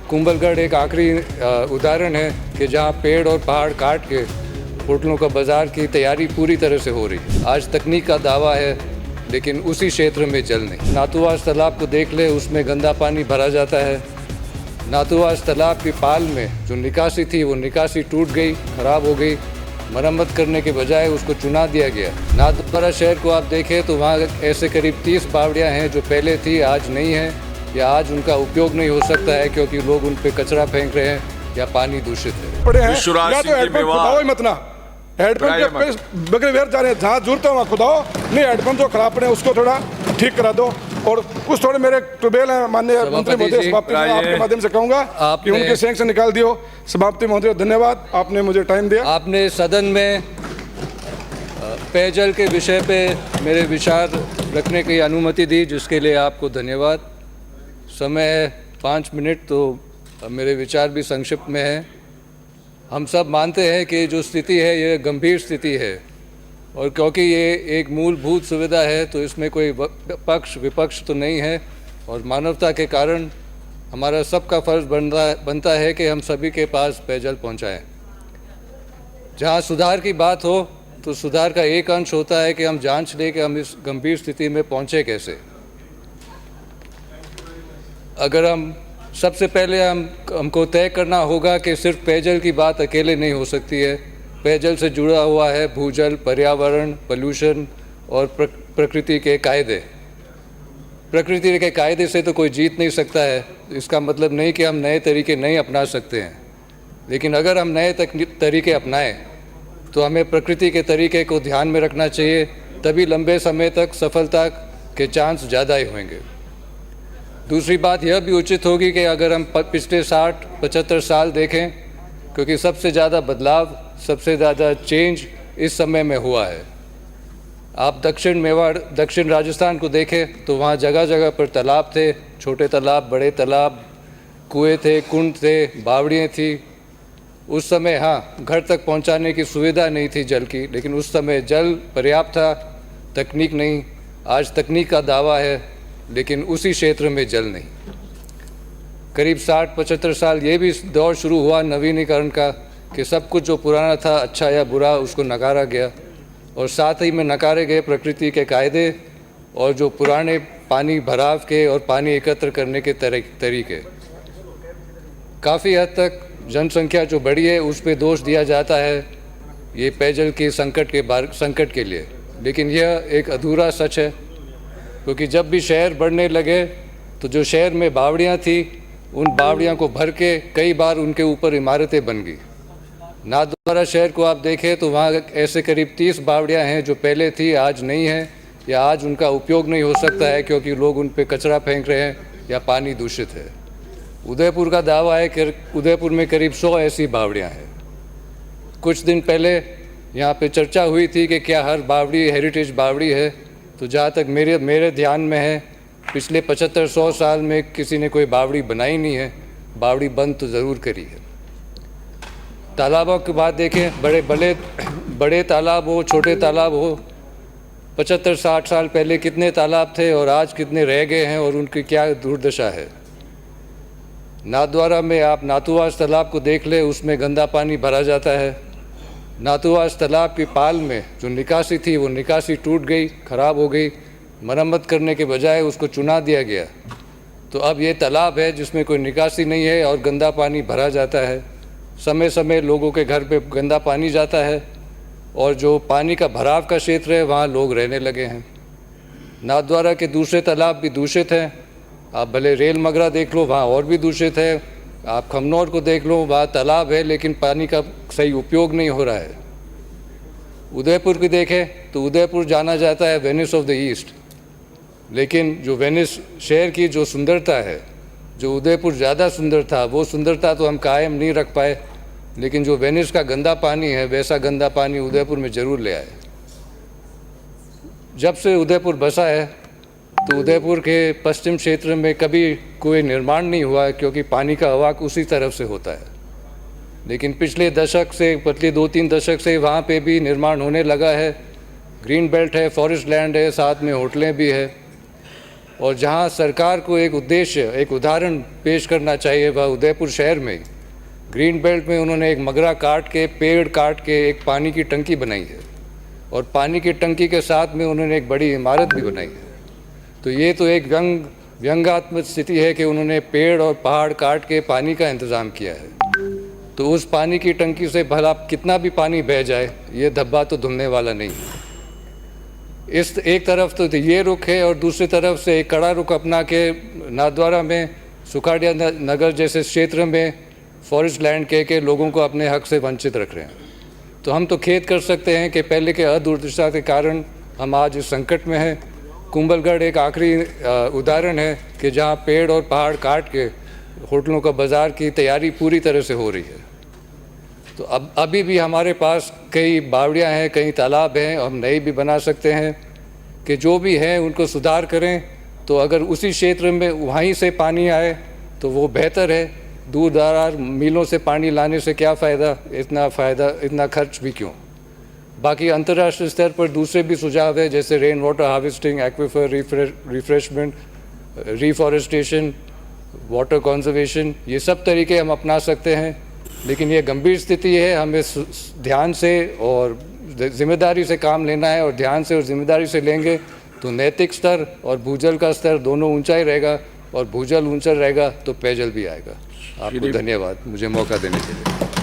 कुंभलगढ़ एक आखिरी उदाहरण है कि जहां पेड़ और पहाड़ काट के होटलों का बाजार की तैयारी पूरी तरह से हो रही है। आज तकनीक का दावा है, लेकिन उसी क्षेत्र में जल नहीं। नाथुवास तालाब को देख ले, उसमें गंदा पानी भरा जाता है। नाथुवास तालाब की पाल में जो निकासी थी, वो निकासी टूट गई, खराब हो गई। मरम्मत करने के बजाय उसको चुना दिया गया। नाथद्वारा शहर को आप देखें तो वहाँ ऐसे करीब 30 बावड़ियाँ हैं जो पहले थी, आज नहीं है, या आज उनका उपयोग नहीं हो सकता है क्योंकि लोग उन पे कचरा फेंक रहे हैं या पानी दूषित है। हेडपंप के बगैर वेर जा रहे हैं, जहाँ जरूरत है वहाँ खुदाओ, नहीं हेडपंप जो खराब पड़े उसको थोड़ा ठीक करा दो। और कुछ थोड़े मेरे ट्यूबवेल हैं, माननीय मंत्री महोदय, समाप्ति में आपके माध्यम से कहूंगा कि उनके सैंक्शन निकाल दियो। समाप्ति महोदय, धन्यवाद, आपने मुझे टाइम दिया। आपने सदन में पेयजल के विषय पे मेरे विचार रखने की अनुमति दी, जिसके लिए आपको धन्यवाद। समय है 5 मिनट, तो मेरे विचार भी संक्षिप्त में हैं। हम सब मानते हैं कि जो स्थिति है ये गंभीर स्थिति है, और क्योंकि ये एक मूलभूत सुविधा है तो इसमें कोई पक्ष विपक्ष तो नहीं है, और मानवता के कारण हमारा सबका फर्ज बनता है कि हम सभी के पास पेयजल पहुंचाएं। जहां सुधार की बात हो तो सुधार का एक अंश होता है कि हम जांच लें कि हम इस गंभीर स्थिति में पहुंचे कैसे। अगर हम सबसे पहले हमको तय करना होगा कि सिर्फ पेयजल की बात अकेले नहीं हो सकती है। पेयजल से जुड़ा हुआ है भूजल, पर्यावरण, पोल्यूशन और प्रकृति के कायदे। प्रकृति के कायदे से तो कोई जीत नहीं सकता है। इसका मतलब नहीं कि हम नए तरीके नहीं अपना सकते हैं, लेकिन अगर हम नए तरीके अपनाएं तो हमें प्रकृति के तरीके को ध्यान में रखना चाहिए, तभी लंबे समय तक सफलता के चांस ज़्यादा ही होंगे। दूसरी बात यह भी उचित होगी कि अगर हम पिछले 60-75 साल देखें, क्योंकि सबसे ज़्यादा बदलाव, सबसे ज़्यादा चेंज इस समय में हुआ है। आप दक्षिण मेवाड़, दक्षिण राजस्थान को देखें तो वहाँ जगह जगह पर तालाब थे, छोटे तालाब, बड़े तालाब, कुएँ थे, कुंड थे, बावड़ियाँ थी। उस समय हाँ, घर तक पहुँचाने की सुविधा नहीं थी जल की, लेकिन उस समय जल पर्याप्त था, तकनीक नहीं। आज तकनीक का दावा है, लेकिन उसी क्षेत्र में जल नहीं। करीब 60-75 साल ये भी दौर शुरू हुआ नवीनीकरण का कि सब कुछ जो पुराना था, अच्छा या बुरा, उसको नकारा गया, और साथ ही में नकारे गए प्रकृति के कायदे और जो पुराने पानी भराव के और पानी एकत्र करने के तरीके। काफ़ी हद तक जनसंख्या जो बढ़ी है उस पर दोष दिया जाता है ये पेयजल के संकट के लिए, लेकिन यह एक अधूरा सच है, क्योंकि जब भी शहर बढ़ने लगे तो जो शहर में बावड़ियाँ थी, उन बावड़ियाँ को भर के कई बार उनके ऊपर इमारतें बन गई। नाथद्वारा शहर को आप देखें तो वहाँ ऐसे करीब 30 बावड़ियाँ हैं जो पहले थी, आज नहीं है, या आज उनका उपयोग नहीं हो सकता है क्योंकि लोग उन पे कचरा फेंक रहे हैं या पानी दूषित है। उदयपुर का दावा है कि उदयपुर में करीब 100 ऐसी बावड़ियाँ हैं। कुछ दिन पहले यहाँ पे चर्चा हुई थी कि क्या हर बावड़ी हेरिटेज बावड़ी है, तो जहाँ तक मेरे ध्यान में है, पिछले 75-100 साल में किसी ने कोई बावड़ी बनाई नहीं है। बावड़ी बंद तो ज़रूर करी है। तालाबों की बात देखें, बड़े तालाब हो, छोटे तालाब हो, 75-60 साल पहले कितने तालाब थे और आज कितने रह गए हैं और उनकी क्या दुर्दशा है। नाथद्वारा में आप नाथुवास तालाब को देख ले, उसमें गंदा पानी भरा जाता है। नाथुवास तालाब की पाल में जो निकासी थी, वो निकासी टूट गई, खराब हो गई। मरम्मत करने के बजाय उसको चुना दिया गया, तो अब ये तालाब है जिसमें कोई निकासी नहीं है और गंदा पानी भरा जाता है। समय समय लोगों के घर पे गंदा पानी जाता है, और जो पानी का भराव का क्षेत्र है वहाँ लोग रहने लगे हैं। नाथद्वारा के दूसरे तालाब भी दूषित हैं। आप भले रेल मगरा देख लो, वहाँ और भी दूषित है। आप खमनौर को देख लो, वहाँ तालाब है लेकिन पानी का सही उपयोग नहीं हो रहा है। उदयपुर की देखें तो उदयपुर जाना जाता है वेनिस ऑफ द ईस्ट, लेकिन जो वेनिस शहर की जो सुंदरता है, जो उदयपुर ज़्यादा सुंदर था, वो सुंदरता तो हम कायम नहीं रख पाए, लेकिन जो वेनिस का गंदा पानी है, वैसा गंदा पानी उदयपुर में ज़रूर ले आए। जब से उदयपुर बसा है तो उदयपुर के पश्चिम क्षेत्र में कभी कोई निर्माण नहीं हुआ है, क्योंकि पानी का हवाक उसी तरफ से होता है। लेकिन पिछले 2-3 दशक से वहाँ पे भी निर्माण होने लगा है। ग्रीन बेल्ट है, फॉरेस्ट लैंड है, साथ में होटलें भी है। और जहाँ सरकार को एक उद्देश्य, एक उदाहरण पेश करना चाहिए, वह उदयपुर शहर में ग्रीन बेल्ट में उन्होंने एक मगरा काट के, पेड़ काट के एक पानी की टंकी बनाई है और पानी की टंकी के साथ में उन्होंने एक बड़ी इमारत भी बनाई है। तो ये तो एक व्यंग्यात्मक स्थिति है कि उन्होंने पेड़ और पहाड़ काट के पानी का इंतज़ाम किया है। तो उस पानी की टंकी से भला कितना भी पानी बह जाए, ये धब्बा तो धुलने वाला नहीं है। इस एक तरफ तो ये रुख है और दूसरी तरफ से एक कड़ा रुख अपना के नाथद्वारा में सुखाड़िया नगर जैसे क्षेत्र में फॉरेस्ट लैंड के लोगों को अपने हक से वंचित रख रहे हैं। तो हम तो खेद कर सकते हैं कि पहले के अदूरदर्शिता के कारण हम आज इस संकट में हैं। कुंभलगढ़ एक आखिरी उदाहरण है कि जहाँ पेड़ और पहाड़ काट के होटलों का बाज़ार की तैयारी पूरी तरह से हो रही है। तो अब अभी भी हमारे पास कई बावड़ियाँ हैं, कई तालाब हैं, हम नए भी बना सकते हैं कि जो भी हैं उनको सुधार करें। तो अगर उसी क्षेत्र में वहीं से पानी आए तो वो बेहतर है। दूर दरार मीलों से पानी लाने से क्या फ़ायदा, इतना खर्च भी क्यों। बाकी अंतर्राष्ट्रीय स्तर पर दूसरे भी सुझाव है, जैसे rain water harvesting, aquifer refreshment, reforestation, water conservation, ये सब तरीके हम अपना सकते हैं। लेकिन ये गंभीर स्थिति है, हमें ध्यान से और जिम्मेदारी से काम लेना है। और ध्यान से और जिम्मेदारी से लेंगे तो नैतिक स्तर और भूजल का स्तर दोनों ऊंचा ही रहेगा, और भूजल ऊंचा रहेगा तो पेयजल भी आएगा। आपको धन्यवाद मुझे मौका देने के लिए।